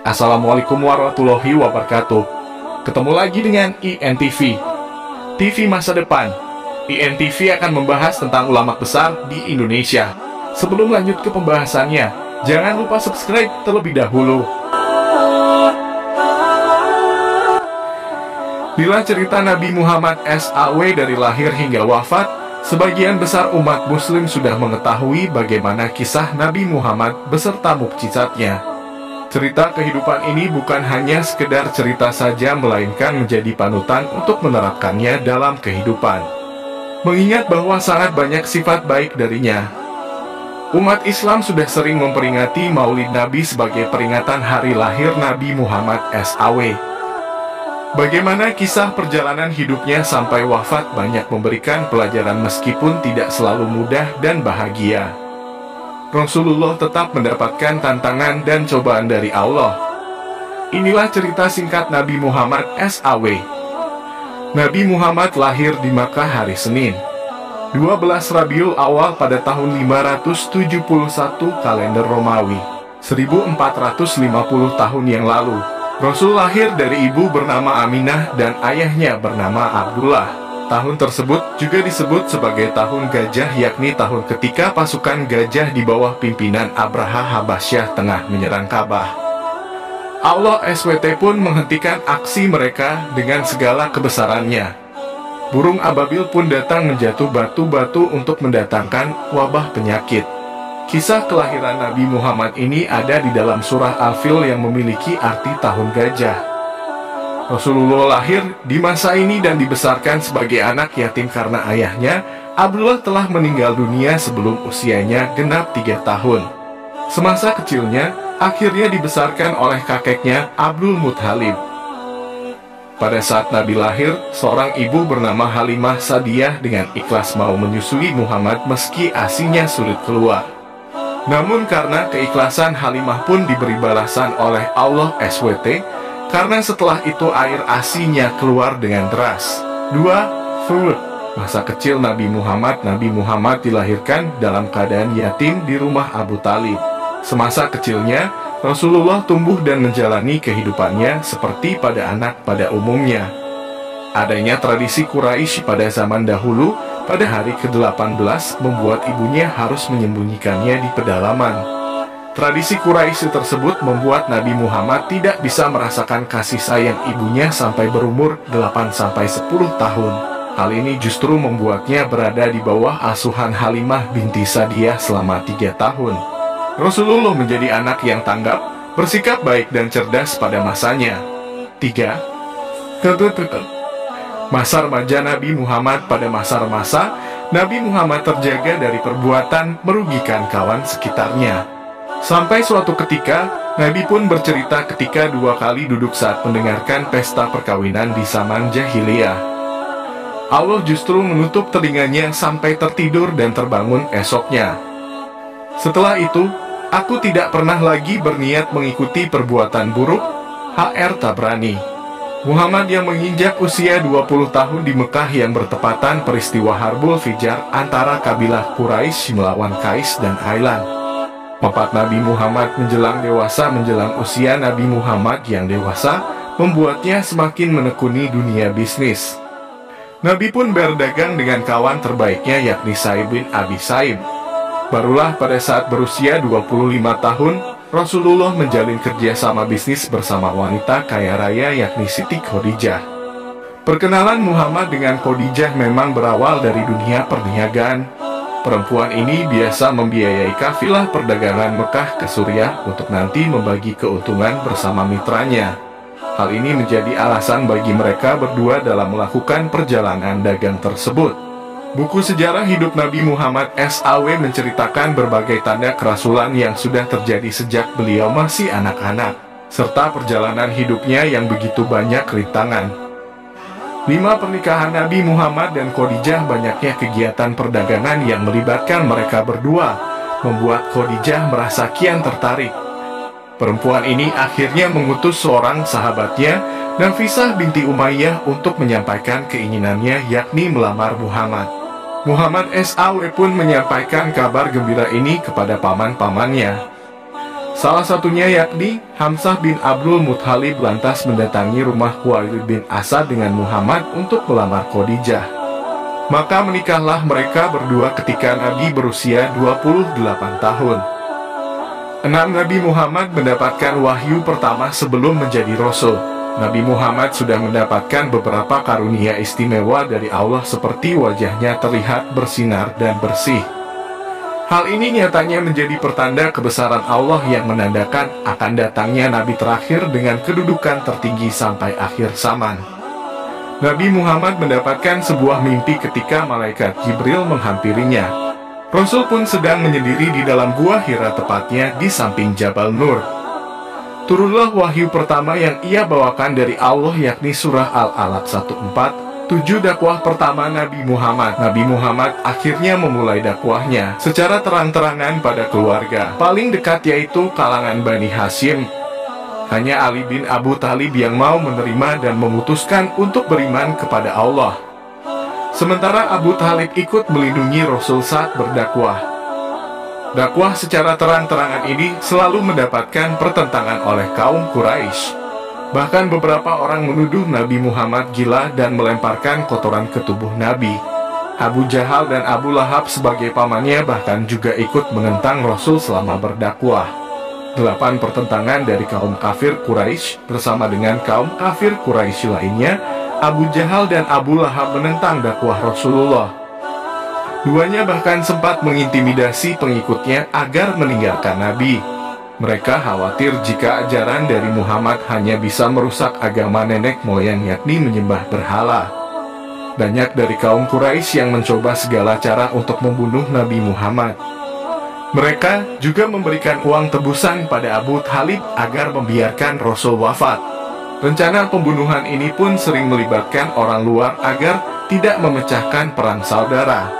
Assalamualaikum warahmatullahi wabarakatuh. Ketemu lagi dengan INTV, TV Masa Depan. INTV akan membahas tentang ulama besar di Indonesia. Sebelum lanjut ke pembahasannya, jangan lupa subscribe terlebih dahulu. Bila cerita Nabi Muhammad SAW dari lahir hingga wafat, sebagian besar umat muslim sudah mengetahui bagaimana kisah Nabi Muhammad beserta mukjizatnya. Cerita kehidupan ini bukan hanya sekedar cerita saja, melainkan menjadi panutan untuk menerapkannya dalam kehidupan. Mengingat bahwa sangat banyak sifat baik darinya. Umat Islam sudah sering memperingati Maulid Nabi sebagai peringatan hari lahir Nabi Muhammad SAW. Bagaimana kisah perjalanan hidupnya sampai wafat banyak memberikan pelajaran meskipun tidak selalu mudah dan bahagia. Rasulullah tetap mendapatkan tantangan dan cobaan dari Allah. Inilah cerita singkat Nabi Muhammad SAW. Nabi Muhammad lahir di Makkah hari Senin, 12 Rabiul Awal pada tahun 571 kalender Romawi, 1450 tahun yang lalu. Rasul lahir dari ibu bernama Aminah dan ayahnya bernama Abdullah. Tahun tersebut juga disebut sebagai tahun gajah, yakni tahun ketika pasukan gajah di bawah pimpinan Abraha Habasyah tengah menyerang Ka'bah. Allah SWT pun menghentikan aksi mereka dengan segala kebesarannya. Burung ababil pun datang menjatuh batu-batu untuk mendatangkan wabah penyakit. Kisah kelahiran Nabi Muhammad ini ada di dalam surah Al-Fil yang memiliki arti tahun gajah. Rasulullah lahir di masa ini dan dibesarkan sebagai anak yatim karena ayahnya, Abdullah, telah meninggal dunia sebelum usianya genap 3 tahun. Semasa kecilnya, akhirnya dibesarkan oleh kakeknya Abdul Muthalib. Pada saat Nabi lahir, seorang ibu bernama Halimah Sa'diyah dengan ikhlas mau menyusui Muhammad meski ASINya sulit keluar. Namun karena keikhlasan Halimah pun diberi balasan oleh Allah SWT, karena setelah itu air ASINya keluar dengan deras. 2. Thuluth. Masa kecil Nabi Muhammad dilahirkan dalam keadaan yatim di rumah Abu Talib. Semasa kecilnya, Rasulullah tumbuh dan menjalani kehidupannya seperti pada anak pada umumnya. Adanya tradisi Quraisy pada zaman dahulu, pada hari ke-18 membuat ibunya harus menyembunyikannya di pedalaman. Tradisi Quraisy tersebut membuat Nabi Muhammad tidak bisa merasakan kasih sayang ibunya sampai berumur 8-10 tahun. Hal ini justru membuatnya berada di bawah asuhan Halimah binti Sa'diyah selama 3 tahun. Rasulullah menjadi anak yang tanggap, bersikap baik dan cerdas pada masanya. 3. Masa remaja Nabi Muhammad. Pada masa-masa, Nabi Muhammad terjaga dari perbuatan merugikan kawan sekitarnya. Sampai suatu ketika, Nabi pun bercerita ketika 2 kali duduk saat mendengarkan pesta perkawinan di zaman jahiliyah. Allah justru menutup telinganya sampai tertidur dan terbangun esoknya. Setelah itu, aku tidak pernah lagi berniat mengikuti perbuatan buruk. HR Tabrani. Muhammad yang menginjak usia 20 tahun di Mekah yang bertepatan peristiwa Harbul Fijar antara kabilah Quraisy melawan Qais dan Ailan. Wafat Nabi Muhammad menjelang dewasa. Menjelang usia Nabi Muhammad yang dewasa, membuatnya semakin menekuni dunia bisnis. Nabi pun berdagang dengan kawan terbaiknya yakni Sa'ib bin Abi Sa'ib. Barulah pada saat berusia 25 tahun, Rasulullah menjalin kerjasama bisnis bersama wanita kaya raya yakni Siti Khadijah. Perkenalan Muhammad dengan Khadijah memang berawal dari dunia perniagaan. Perempuan ini biasa membiayai kafilah perdagangan Mekah ke Suriah untuk nanti membagi keuntungan bersama mitranya. Hal ini menjadi alasan bagi mereka berdua dalam melakukan perjalanan dagang tersebut. Buku sejarah hidup Nabi Muhammad SAW menceritakan berbagai tanda kerasulan yang sudah terjadi sejak beliau masih anak-anak, serta perjalanan hidupnya yang begitu banyak rintangan. 5. Pernikahan Nabi Muhammad dan Khadijah. Banyaknya kegiatan perdagangan yang melibatkan mereka berdua membuat Khadijah merasa kian tertarik. Perempuan ini akhirnya mengutus seorang sahabatnya, Nafisah binti Umayyah, untuk menyampaikan keinginannya yakni melamar Muhammad. Muhammad SAW pun menyampaikan kabar gembira ini kepada paman-pamannya. Salah satunya yakni Hamzah bin Abdul Muthalib lantas mendatangi rumah Khuwailid bin Asad dengan Muhammad untuk melamar Khadijah. Maka menikahlah mereka berdua ketika Nabi berusia 28 tahun. 6. Nabi Muhammad mendapatkan wahyu pertama sebelum menjadi Rasul. Nabi Muhammad sudah mendapatkan beberapa karunia istimewa dari Allah seperti wajahnya terlihat bersinar dan bersih. Hal ini nyatanya menjadi pertanda kebesaran Allah yang menandakan akan datangnya Nabi terakhir dengan kedudukan tertinggi sampai akhir zaman. Nabi Muhammad mendapatkan sebuah mimpi ketika malaikat Jibril menghampirinya. Rasul pun sedang menyendiri di dalam gua Hira, tepatnya di samping Jabal Nur. Turunlah wahyu pertama yang ia bawakan dari Allah, yakni surah Al-Alaq 1:4-7. Dakwah pertama Nabi Muhammad. Nabi Muhammad akhirnya memulai dakwahnya secara terang-terangan pada keluarga paling dekat, yaitu kalangan Bani Hashim. Hanya Ali bin Abu Thalib yang mau menerima dan memutuskan untuk beriman kepada Allah. Sementara Abu Thalib ikut melindungi Rasul saat berdakwah. Dakwah secara terang-terangan ini selalu mendapatkan pertentangan oleh kaum Quraisy. Bahkan beberapa orang menuduh Nabi Muhammad gila dan melemparkan kotoran ke tubuh Nabi. Abu Jahal dan Abu Lahab sebagai pamannya bahkan juga ikut menentang Rasul selama berdakwah. 8 pertentangan dari kaum kafir Quraisy bersama dengan kaum kafir Quraisy lainnya. Abu Jahal dan Abu Lahab menentang dakwah Rasulullah. Duanya bahkan sempat mengintimidasi pengikutnya agar meninggalkan Nabi. Mereka khawatir jika ajaran dari Muhammad hanya bisa merusak agama nenek moyang, yakni menyembah berhala. Banyak dari kaum Quraisy yang mencoba segala cara untuk membunuh Nabi Muhammad. Mereka juga memberikan uang tebusan pada Abu Thalib agar membiarkan Rasul wafat. Rencana pembunuhan ini pun sering melibatkan orang luar agar tidak memecahkan perang saudara.